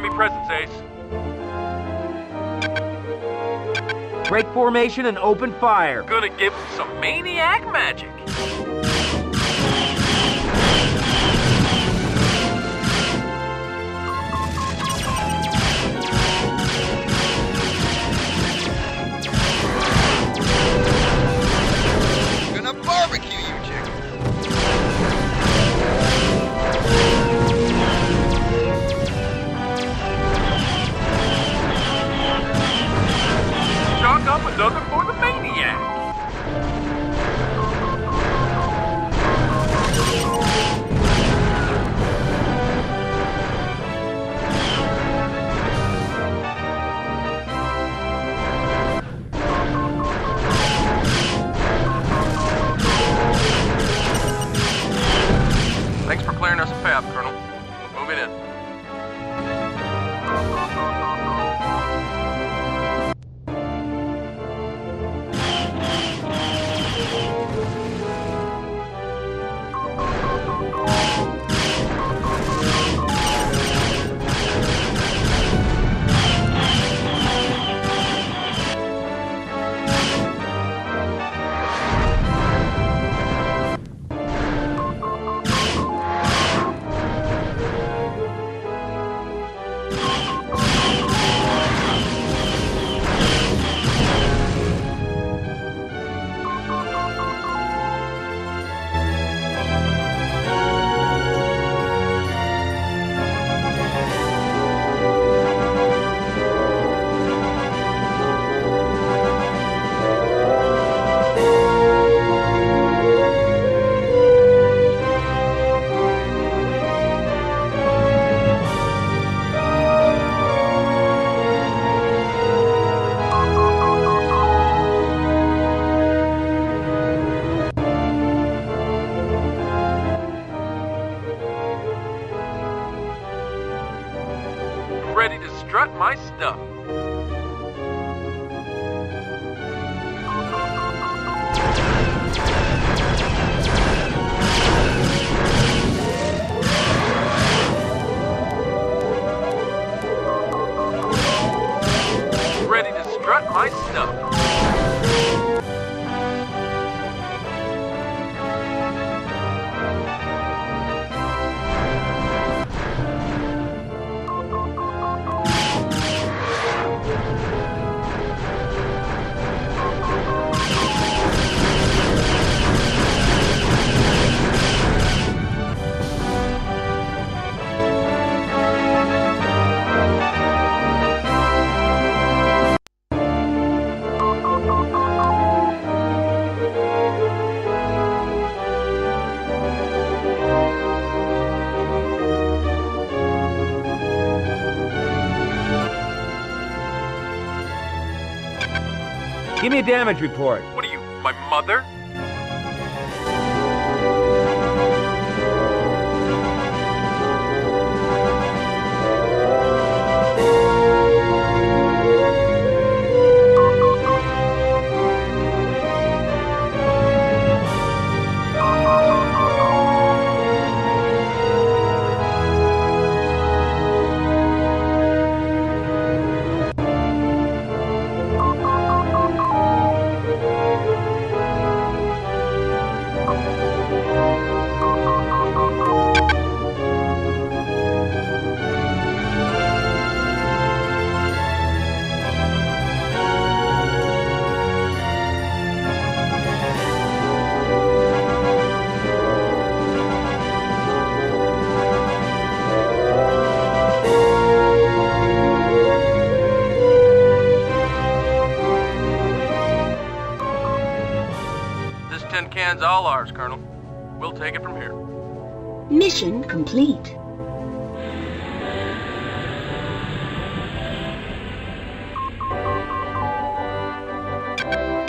enemy presence, Ace. Break formation and open fire. Gonna give him some maniac magic. Gonna barbecue you, chick. Chalk up another for the maniac. Thanks for clearing us a path, Colonel. Moving in. Ready to strut my stuff. Ready to strut my stuff. Give me a damage report. What are you, my mother? This tin can's all ours, Colonel. We'll take it from here. Mission complete.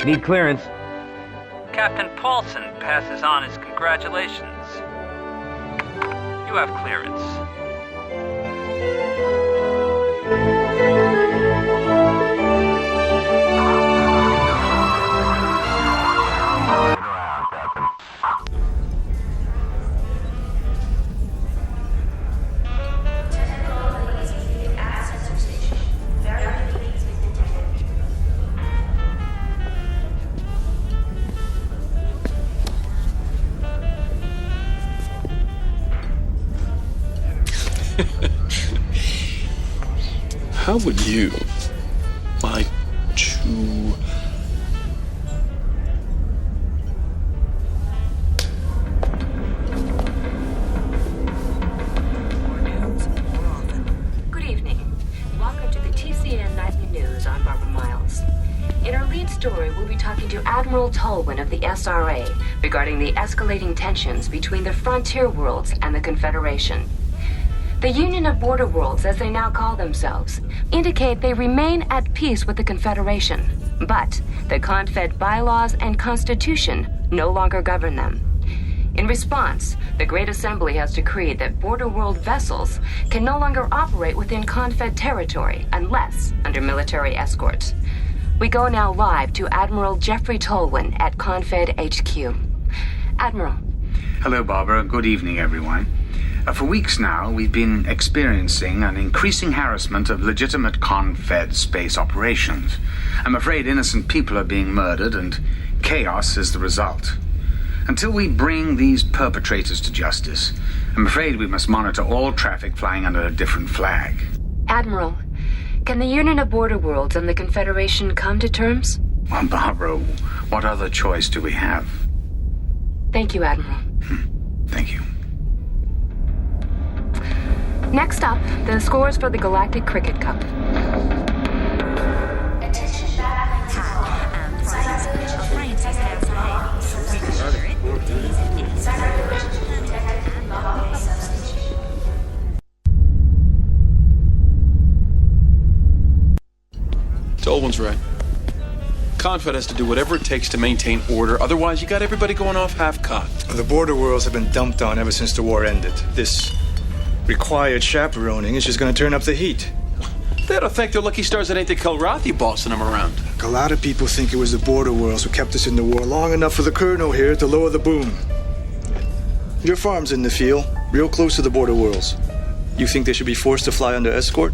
Need clearance. Captain Paulson passes on his congratulations. You have clearance. How would you like to... Good evening. Welcome to the TCN Nightly News. I'm Barbara Miles. In our lead story, we'll be talking to Admiral Tolwyn of the SRA regarding the escalating tensions between the frontier worlds and the Confederation. The Union of Border Worlds, as they now call themselves, indicate they remain at peace with the Confederation, but the Confed bylaws and constitution no longer govern them. In response, the Great Assembly has decreed that Border World vessels can no longer operate within Confed territory unless under military escort. We go now live to Admiral Jeffrey Tolwyn at Confed HQ. Admiral. Hello, Barbara. Good evening, everyone. For weeks now, we've been experiencing an increasing harassment of legitimate Confed space operations. I'm afraid innocent people are being murdered, and chaos is the result. Until we bring these perpetrators to justice, I'm afraid we must monitor all traffic flying under a different flag. Admiral, can the Union of Border Worlds and the Confederation come to terms? Well, Barbara, what other choice do we have? Thank you, Admiral. Thank you. Next up, the scores for the Galactic Cricket Cup. Tolwyn's right. Confed has to do whatever it takes to maintain order. Otherwise, you got everybody going off half-cocked. The border worlds have been dumped on ever since the war ended. This required chaperoning is just going to turn up the heat. They ought to thank their lucky stars it ain't the Kilrathi bossing them around. A lot of people think it was the border worlds who kept us in the war long enough for the colonel here to lower the boom. Your farm's in the field, real close to the border worlds. You think they should be forced to fly under escort?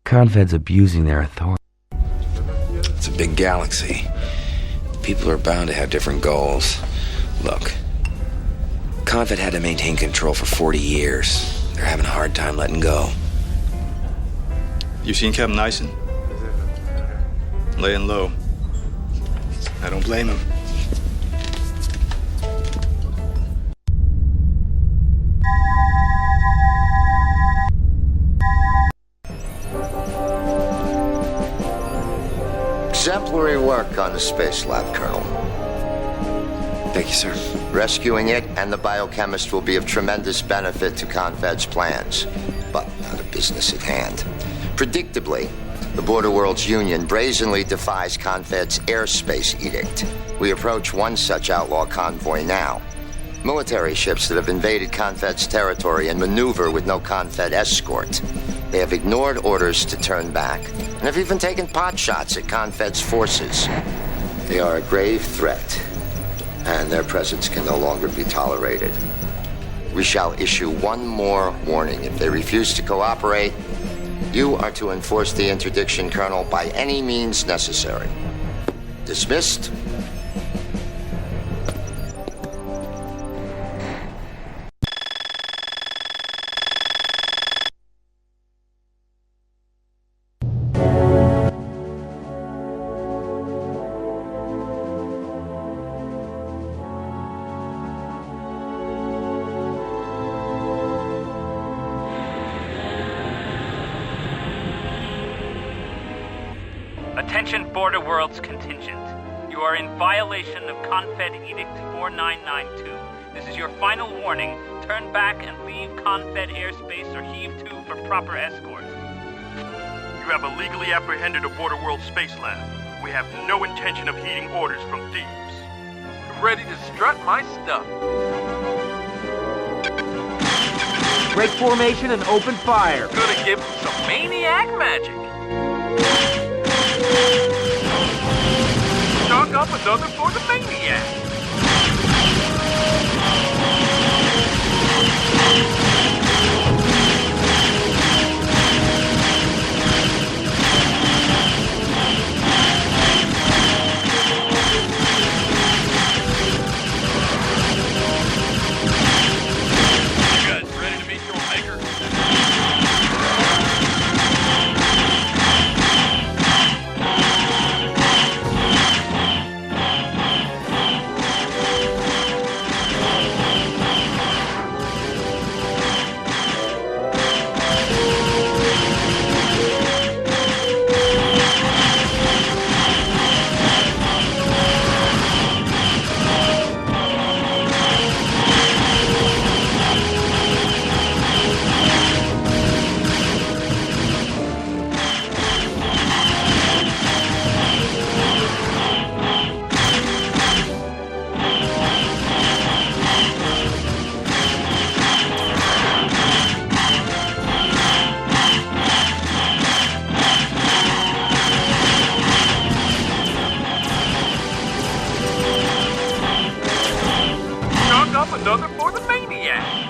Confed's abusing their authority. It's a big galaxy. People are bound to have different goals. Look, Confed had to maintain control for 40 years. They're having a hard time letting go. You seen Captain Nyson? Laying low. I don't blame him. Exemplary work on the space lab, Colonel. Thank you, sir. Rescuing it and the biochemist will be of tremendous benefit to Confed's plans, but not a business at hand. Predictably, the Border Worlds Union brazenly defies Confed's airspace edict. We approach one such outlaw convoy now. Military ships that have invaded Confed's territory and maneuver with no Confed escort. They have ignored orders to turn back and have even taken pot shots at Confed's forces. They are a grave threat, and their presence can no longer be tolerated. We shall issue one more warning. If they refuse to cooperate, you are to enforce the interdiction, Colonel, by any means necessary. Dismissed. Attention Border Worlds contingent. You are in violation of Confed Edict 4992. This is your final warning. Turn back and leave Confed airspace or heave to for proper escort. You have illegally apprehended a Border World space lab. We have no intention of heeding orders from thieves. Ready to strut my stuff. Break formation and open fire. Gonna give them some maniac magic. Chalk up another for the maniac. You guys ready to meet your maker? another for the maniac.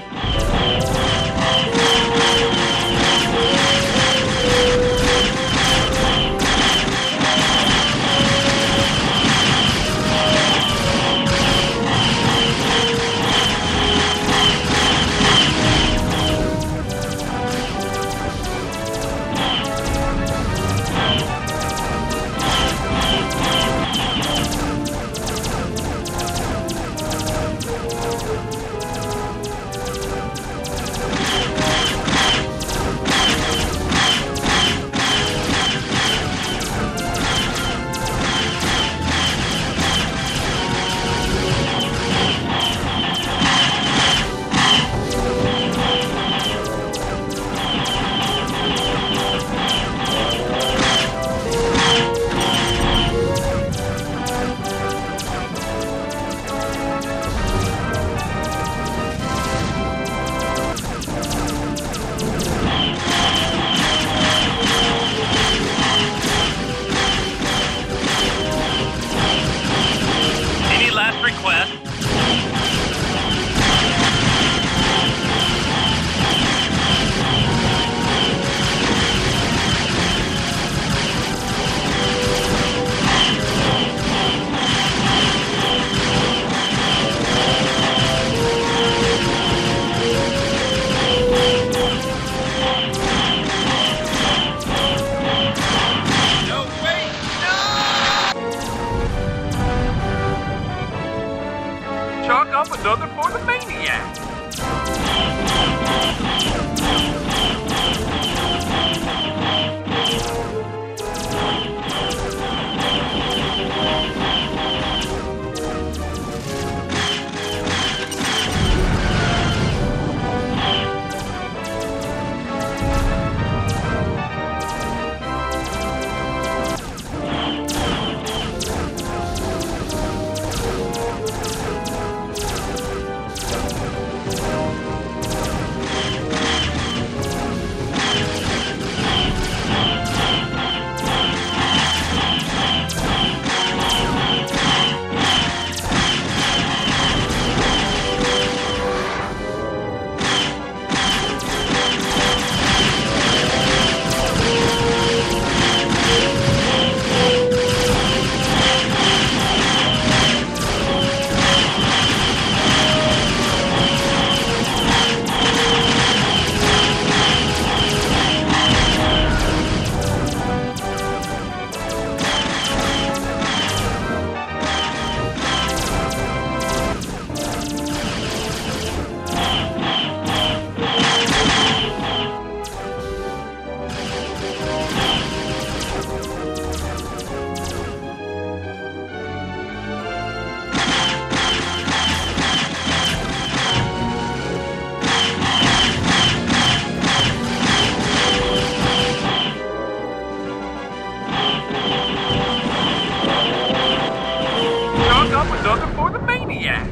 Another for the maniac.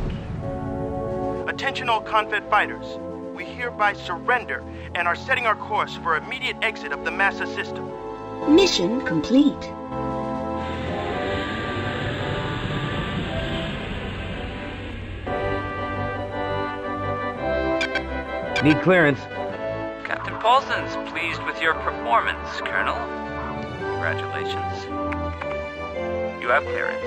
Attention all Confed fighters. We hereby surrender and are setting our course for immediate exit of the Massa system. Mission complete. Need clearance. Captain Paulson's pleased with your performance, Colonel. Congratulations. You have clearance.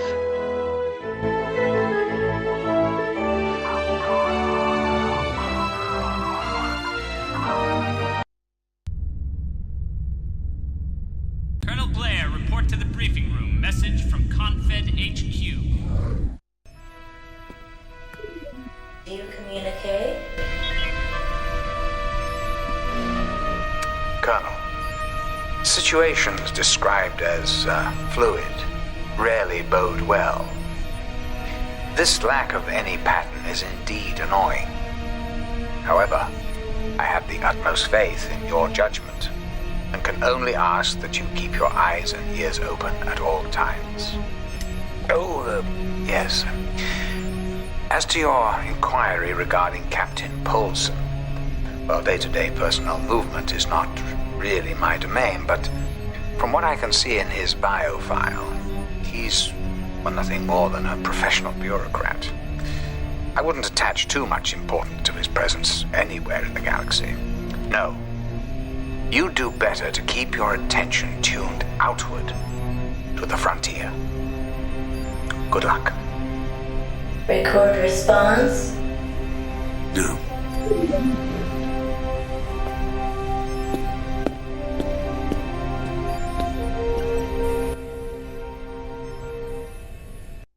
Colonel Blair, report to the briefing room. Message from Confed HQ. Do you communicate? Colonel, situations described as fluid rarely bode well. This lack of any pattern is indeed annoying. However, I have the utmost faith in your judgment and can only ask that you keep your eyes and ears open at all times. Yes. As to your inquiry regarding Captain Paulson, well, day-to-day personnel movement is not really my domain, but from what I can see in his bio file, he's, well, nothing more than a professional bureaucrat. I wouldn't attach too much importance to his presence anywhere in the galaxy. No. You do better to keep your attention tuned outward to the frontier. Good luck. Record response. No.